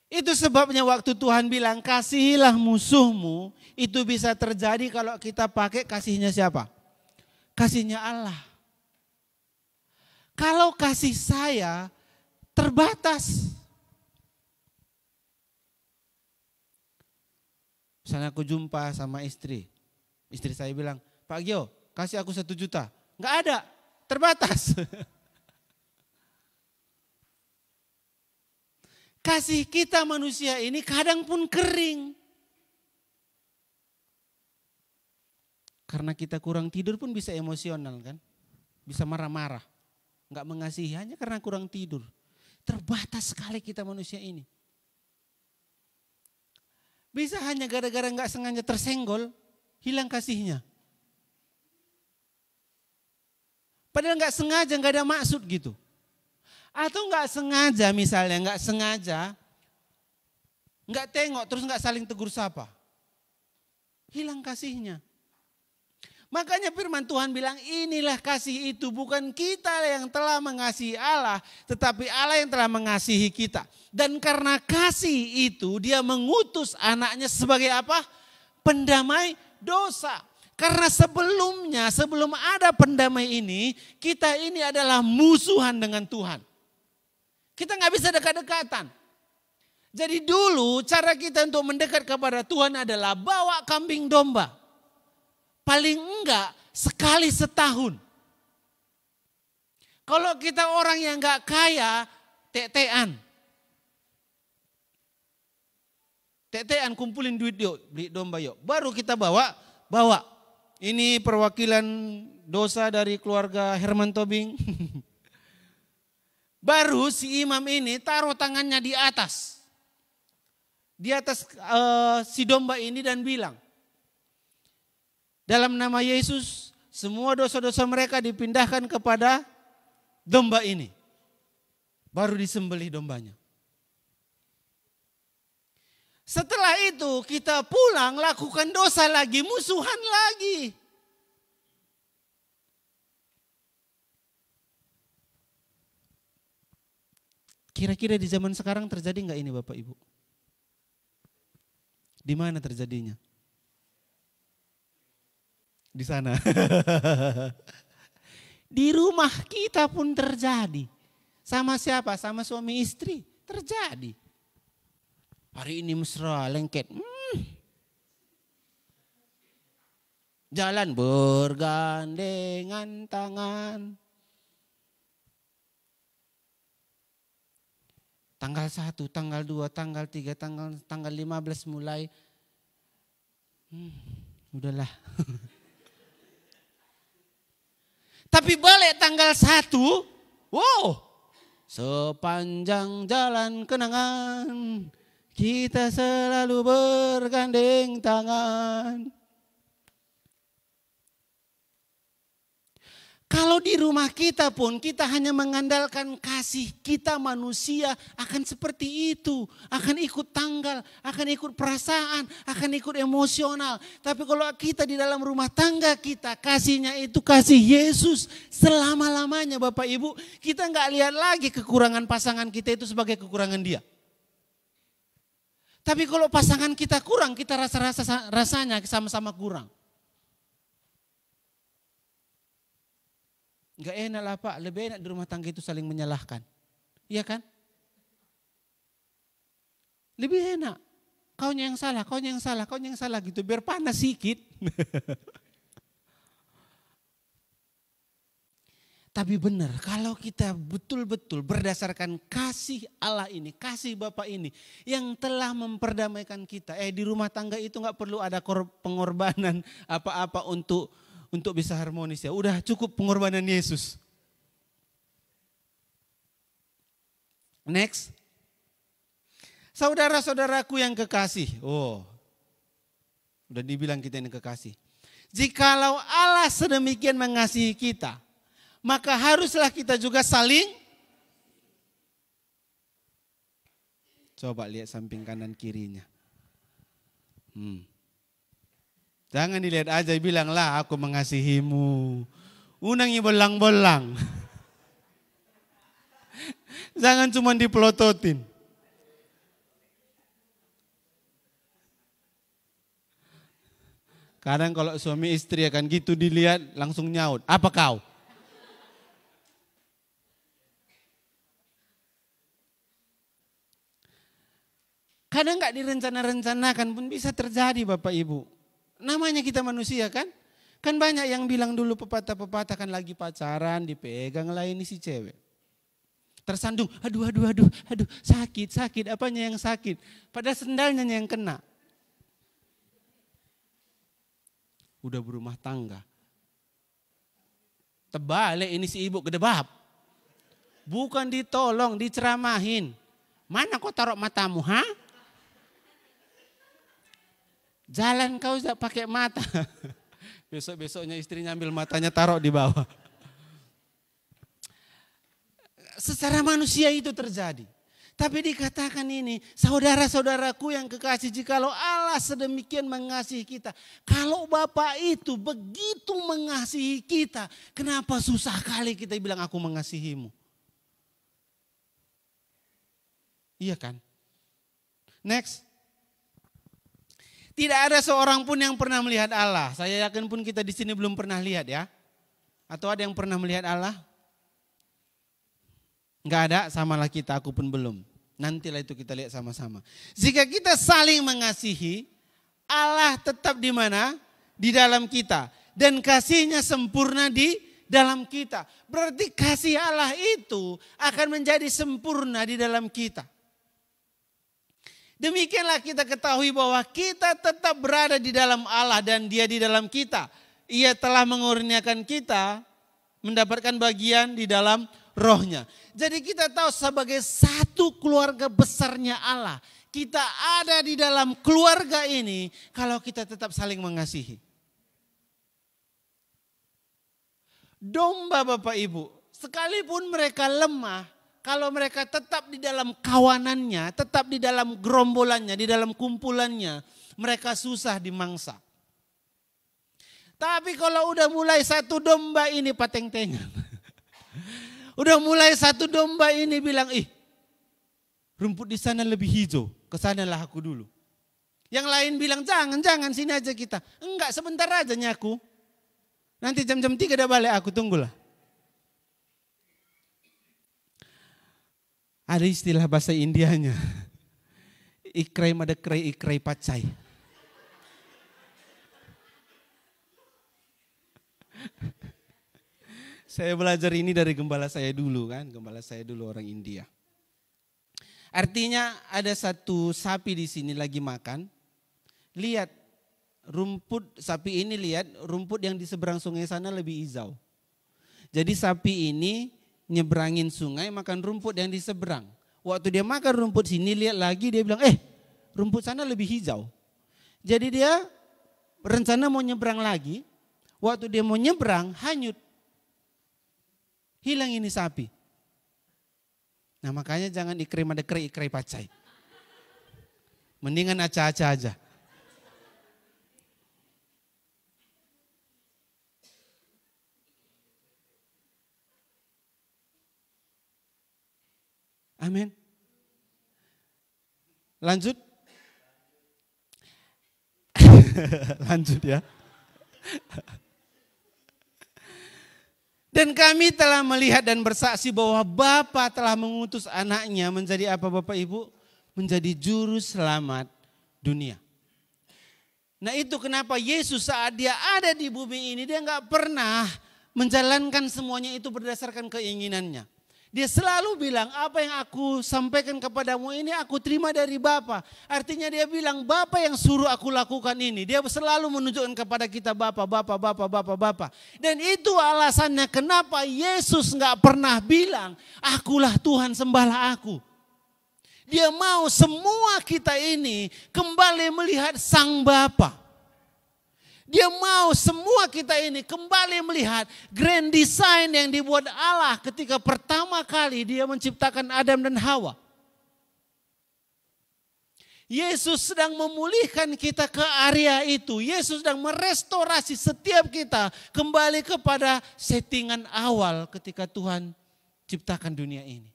Itu sebabnya waktu Tuhan bilang kasihilah musuhmu, itu bisa terjadi kalau kita pakai kasihnya siapa? Kasihnya Allah. Kalau kasih saya terbatas. Misalnya aku jumpa sama istri saya bilang, Pak Gio kasih aku 1 juta. Enggak ada, terbatas. Kasih kita manusia ini kadang pun kering. Karena kita kurang tidur pun bisa emosional kan. Bisa marah-marah. Enggak mengasihi hanya karena kurang tidur. Terbatas sekali kita manusia ini. Bisa hanya gara-gara enggak sengaja tersenggol, hilang kasihnya. Padahal enggak sengaja, enggak ada maksud gitu. Atau enggak sengaja misalnya, enggak sengaja, enggak tengok terus enggak saling tegur sapa. Hilang kasihnya. Makanya firman Tuhan bilang inilah kasih itu, bukan kita yang telah mengasihi Allah, tetapi Allah yang telah mengasihi kita. Dan karena kasih itu dia mengutus anaknya sebagai apa? Pendamai dosa. Karena sebelumnya, sebelum ada pendamai ini, kita ini adalah musuhan dengan Tuhan. Kita nggak bisa dekat-dekatan. Jadi dulu cara kita untuk mendekat kepada Tuhan adalah bawa kambing domba. Paling enggak sekali setahun. Kalau kita orang yang enggak kaya, tetean. Tetean kumpulin duit yuk, beli domba yuk. Baru kita bawa. Ini perwakilan dosa dari keluarga Herman Tobing. Baru si imam ini taruh tangannya di atas. Di atas si domba ini dan bilang, dalam nama Yesus, semua dosa-dosa mereka dipindahkan kepada domba ini. Baru disembelih dombanya. Setelah itu kita pulang lakukan dosa lagi, musuhan lagi. Kira-kira di zaman sekarang terjadi enggak ini Bapak Ibu? Di mana terjadinya? di sana. Di rumah kita pun terjadi. Sama siapa? Sama suami istri. Terjadi. Hari ini mesra, lengket. Jalan bergandengan tangan. Tanggal 1, tanggal 2, tanggal 3, tanggal 15 mulai. Udahlah. Tapi balik tanggal 1, wow. Sepanjang jalan kenangan, kita selalu bergandeng tangan. Kalau di rumah kita pun kita hanya mengandalkan kasih, kita manusia akan seperti itu. Akan ikut tanggal, akan ikut perasaan, akan ikut emosional. Tapi kalau kita di dalam rumah tangga kita, kasihnya itu kasih Yesus selama-lamanya Bapak Ibu. Kita nggak lihat lagi kekurangan pasangan kita itu sebagai kekurangan dia. Tapi kalau pasangan kita kurang, kita rasanya sama-sama kurang. Enggak enak lah Pak, lebih enak di rumah tangga itu saling menyalahkan. Iya kan? Lebih enak. Kaunya yang salah, kaunya yang salah, kaunya yang salah gitu. Biar panas sedikit. Tapi benar, kalau kita betul-betul berdasarkan kasih Allah ini, kasih Bapa ini yang telah memperdamaikan kita. Di rumah tangga itu enggak perlu ada pengorbanan apa-apa untuk bisa harmonis ya. Udah cukup pengorbanan Yesus. Next. Saudara-saudaraku yang kekasih. Udah dibilang kita ini kekasih. Jikalau Allah sedemikian mengasihi kita, maka haruslah kita juga saling. Coba lihat samping kanan kirinya. Jangan dilihat aja, bilanglah aku mengasihimu. Unangi bolang-bolang. Jangan cuma dipelototin. Kadang kalau suami istri akan gitu dilihat langsung nyaut. Apa kau? Kadang nggak direncana-rencanakan pun bisa terjadi Bapak Ibu. Namanya kita manusia kan? Kan banyak yang bilang dulu pepatah-pepatah kan lagi pacaran, dipegang lah ini si cewek. Tersandung, aduh, sakit, apanya yang sakit? Padahal sendalnya yang kena. Udah berumah tangga. Terbalik ini si ibu kedebab. Bukan ditolong, diceramahin. Mana kau taruh matamu, ha? Jalan kau tidak pakai mata. Besok-besoknya istrinya ambil matanya taruh di bawah. Secara manusia itu terjadi. Tapi dikatakan ini, saudara-saudaraku yang kekasih, jikalau Allah sedemikian mengasihi kita. Kalau Bapa itu begitu mengasihi kita, kenapa susah kali kita bilang aku mengasihimu? Iya kan? Next. Tidak ada seorang pun yang pernah melihat Allah. Saya yakin pun kita di sini belum pernah lihat ya. Atau ada yang pernah melihat Allah? Enggak ada, samalah kita, aku pun belum. Nantilah itu kita lihat sama-sama. Jika kita saling mengasihi, Allah tetap di mana? Di dalam kita. Dan kasihnya sempurna di dalam kita. Berarti kasih Allah itu akan menjadi sempurna di dalam kita. Demikianlah kita ketahui bahwa kita tetap berada di dalam Allah dan Dia di dalam kita. Ia telah mengurniakan kita mendapatkan bagian di dalam Roh-Nya. Jadi kita tahu sebagai satu keluarga besarnya Allah. Kita ada di dalam keluarga ini kalau kita tetap saling mengasihi. Domba Bapak Ibu, sekalipun mereka lemah, kalau mereka tetap di dalam kawanannya, tetap di dalam gerombolannya, di dalam kumpulannya, mereka susah dimangsa. Tapi kalau udah mulai satu domba ini pateng-tengan. Udah mulai satu domba ini bilang, rumput di sana lebih hijau, ke sanalah aku dulu. Yang lain bilang, jangan, sini aja kita. Enggak, sebentar aja nyaku. Nanti jam-jam 3 udah balik, aku tunggulah. Ada istilah bahasa Indianya. Ikrai madakrai ikrai pacai. Saya belajar ini dari gembala saya dulu kan. Gembala saya dulu orang India. Artinya ada satu sapi di sini lagi makan. Lihat rumput sapi ini, lihat rumput yang di seberang sungai sana lebih hijau. Jadi sapi ini nyebrangin sungai makan rumput yang di seberang. Waktu dia makan rumput sini lihat lagi dia bilang rumput sana lebih hijau. Jadi dia rencana mau nyebrang lagi. Waktu dia mau nyebrang hanyut. Hilang ini sapi. Nah makanya jangan ikrai madakrai ikrai pacai. Mendingan aca-aca aja. Amin. Lanjut. Lanjut ya. Dan kami telah melihat dan bersaksi bahwa Bapa telah mengutus anaknya menjadi apa Bapak Ibu? Menjadi juru selamat dunia. Nah itu kenapa Yesus saat dia ada di bumi ini dia nggak pernah menjalankan semuanya itu berdasarkan keinginannya. Dia selalu bilang apa yang aku sampaikan kepadamu ini aku terima dari Bapa. Artinya dia bilang Bapa yang suruh aku lakukan ini. Dia selalu menunjukkan kepada kita Bapa. Dan itu alasannya kenapa Yesus nggak pernah bilang akulah Tuhan sembahlah aku. Dia mau semua kita ini kembali melihat Sang Bapa. Dia mau semua kita ini kembali melihat grand design yang dibuat Allah ketika pertama kali dia menciptakan Adam dan Hawa. Yesus sedang memulihkan kita ke area itu. Yesus sedang merestorasi setiap kita kembali kepada settingan awal ketika Tuhan ciptakan dunia ini.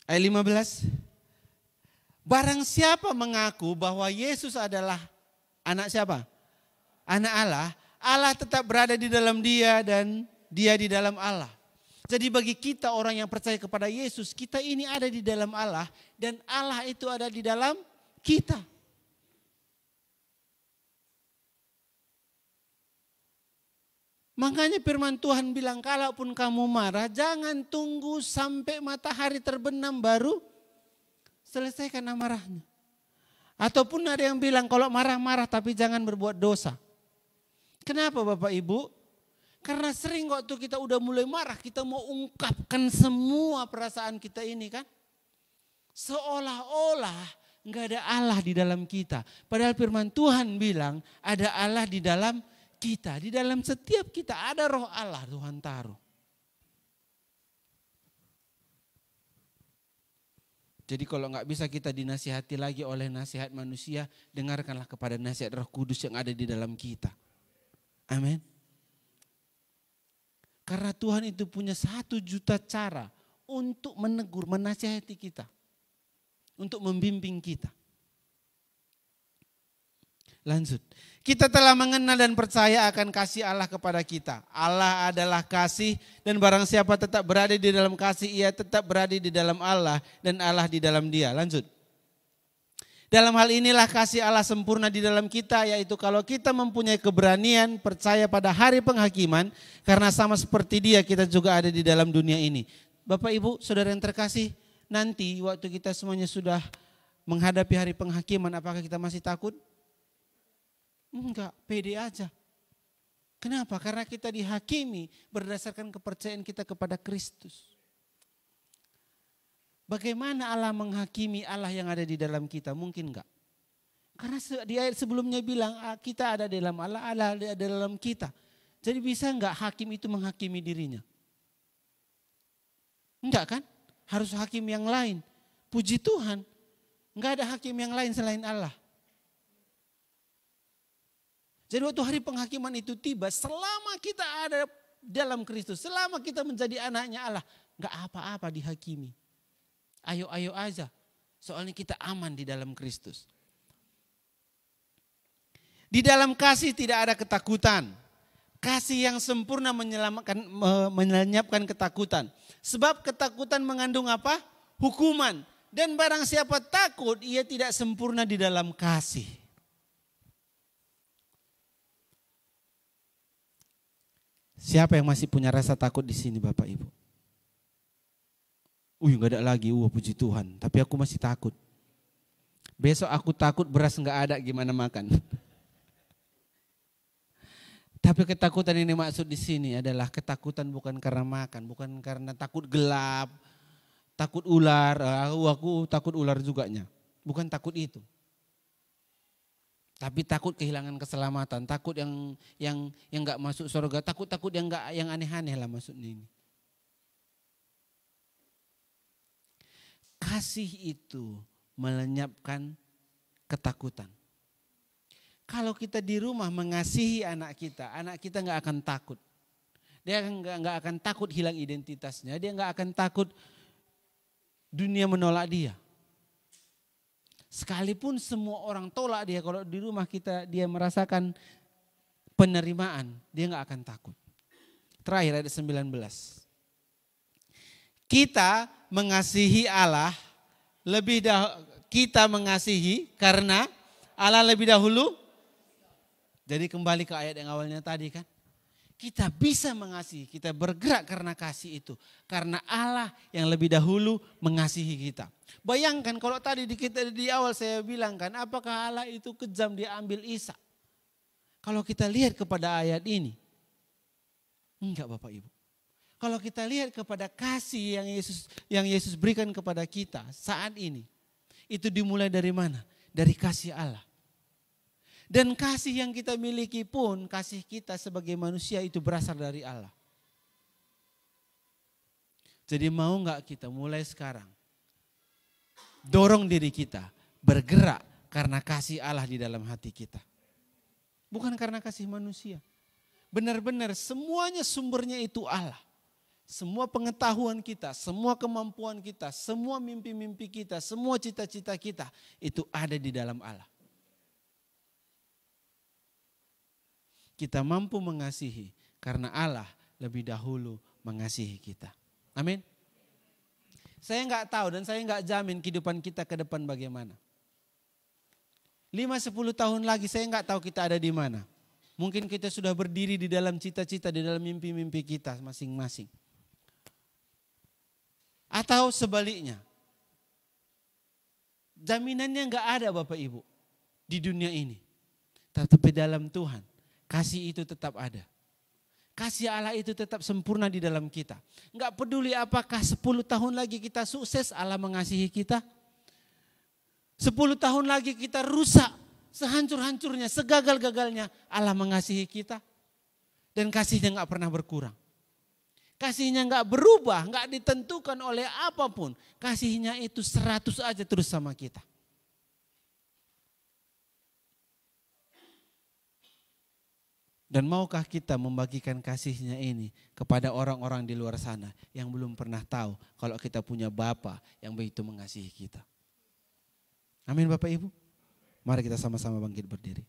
Ayat 15. Barang siapa mengaku bahwa Yesus adalah anak siapa? Anak Allah. Allah tetap berada di dalam dia dan dia di dalam Allah. Jadi bagi kita orang yang percaya kepada Yesus, kita ini ada di dalam Allah dan Allah itu ada di dalam kita. Makanya firman Tuhan bilang kalaupun kamu marah jangan tunggu sampai matahari terbenam baru selesaikan amarahnya. Ataupun ada yang bilang kalau marah-marah tapi jangan berbuat dosa. Kenapa Bapak Ibu? Karena sering waktu kita udah mulai marah kita mau ungkapkan semua perasaan kita ini kan. Seolah-olah nggak ada Allah di dalam kita. Padahal firman Tuhan bilang ada Allah di dalam kita, di dalam setiap kita ada roh Allah Tuhan taruh. Jadi kalau nggak bisa kita dinasihati lagi oleh nasihat manusia, dengarkanlah kepada nasihat Roh Kudus yang ada di dalam kita. Amin. Karena Tuhan itu punya 1 juta cara untuk menegur, menasihati kita. Untuk membimbing kita. Lanjut. Kita telah mengenal dan percaya akan kasih Allah kepada kita. Allah adalah kasih dan barang siapa tetap berada di dalam kasih, ia tetap berada di dalam Allah dan Allah di dalam dia. Lanjut. Dalam hal inilah kasih Allah sempurna di dalam kita, yaitu kalau kita mempunyai keberanian percaya pada hari penghakiman, karena sama seperti dia kita juga ada di dalam dunia ini. Bapak Ibu, saudara yang terkasih, nanti waktu kita semuanya sudah menghadapi hari penghakiman, apakah kita masih takut? Enggak, pede aja. Kenapa? Karena kita dihakimi berdasarkan kepercayaan kita kepada Kristus. Bagaimana Allah menghakimi Allah yang ada di dalam kita? Mungkin enggak. Karena di ayat sebelumnya bilang kita ada di dalam Allah, Allah ada dalam kita. Jadi bisa enggak hakim itu menghakimi dirinya? Enggak kan? Harus hakim yang lain. Puji Tuhan, enggak ada hakim yang lain selain Allah. Jadi waktu hari penghakiman itu tiba, selama kita ada dalam Kristus, selama kita menjadi anaknya Allah, enggak apa-apa dihakimi. Ayo aja. Soalnya kita aman di dalam Kristus. Di dalam kasih tidak ada ketakutan. Kasih yang sempurna melenyapkan ketakutan. Sebab ketakutan mengandung apa? Hukuman. Dan barang siapa takut, ia tidak sempurna di dalam kasih. Siapa yang masih punya rasa takut di sini Bapak Ibu? Enggak ada lagi, puji Tuhan. Tapi aku masih takut. Besok aku takut beras enggak ada, gimana makan? Tapi ketakutan ini maksud di sini adalah ketakutan bukan karena makan, bukan karena takut gelap, takut ular. Aku takut ular juganya. Bukan takut itu. Tapi takut kehilangan keselamatan, takut yang enggak masuk surga, takut yang aneh-aneh lah maksudnya ini. Kasih itu melenyapkan ketakutan. Kalau kita di rumah mengasihi anak kita nggak akan takut. Dia nggak akan takut hilang identitasnya, dia nggak akan takut dunia menolak dia. Sekalipun semua orang tolak dia, kalau di rumah dia merasakan penerimaan, dia nggak akan takut. Terakhir ayat 19. Kita mengasihi Allah kita mengasihi karena Allah lebih dahulu. Jadi kembali ke ayat yang awalnya tadi kan. Kita bisa mengasihi, kita bergerak karena kasih itu. Karena Allah yang lebih dahulu mengasihi kita. Bayangkan kalau tadi di awal saya bilang kan, apakah Allah itu kejam dia ambil Isa? Kalau kita lihat kepada ayat ini, enggak Bapak Ibu. Kalau kita lihat kepada kasih yang Yesus berikan kepada kita saat ini, itu dimulai dari mana? Dari kasih Allah. Dan kasih yang kita miliki pun, kasih kita sebagai manusia itu berasal dari Allah. Jadi mau enggak kita mulai sekarang dorong diri kita bergerak karena kasih Allah di dalam hati kita. Bukan karena kasih manusia. Benar-benar semuanya sumbernya itu Allah. Semua pengetahuan kita, semua kemampuan kita, semua mimpi-mimpi kita, semua cita-cita kita itu ada di dalam Allah. Kita mampu mengasihi karena Allah lebih dahulu mengasihi kita. Amin. Saya enggak tahu dan saya enggak jamin kehidupan kita ke depan bagaimana. 5-10 tahun lagi saya enggak tahu kita ada di mana. Mungkin kita sudah berdiri di dalam cita-cita, di dalam mimpi-mimpi kita masing-masing. Atau sebaliknya. Jaminannya enggak ada Bapak Ibu di dunia ini. Tetapi dalam Tuhan, kasih itu tetap ada. Kasih Allah itu tetap sempurna di dalam kita. Enggak peduli apakah 10 tahun lagi kita sukses, Allah mengasihi kita. 10 tahun lagi kita rusak, sehancur-hancurnya, segagal-gagalnya, Allah mengasihi kita. Dan kasihnya enggak pernah berkurang. Kasihnya enggak berubah, enggak ditentukan oleh apapun. Kasihnya itu 100 aja terus sama kita. Dan maukah kita membagikan kasihnya ini kepada orang-orang di luar sana yang belum pernah tahu kalau kita punya Bapa yang begitu mengasihi kita. Amin Bapak Ibu. Mari kita sama-sama bangkit berdiri.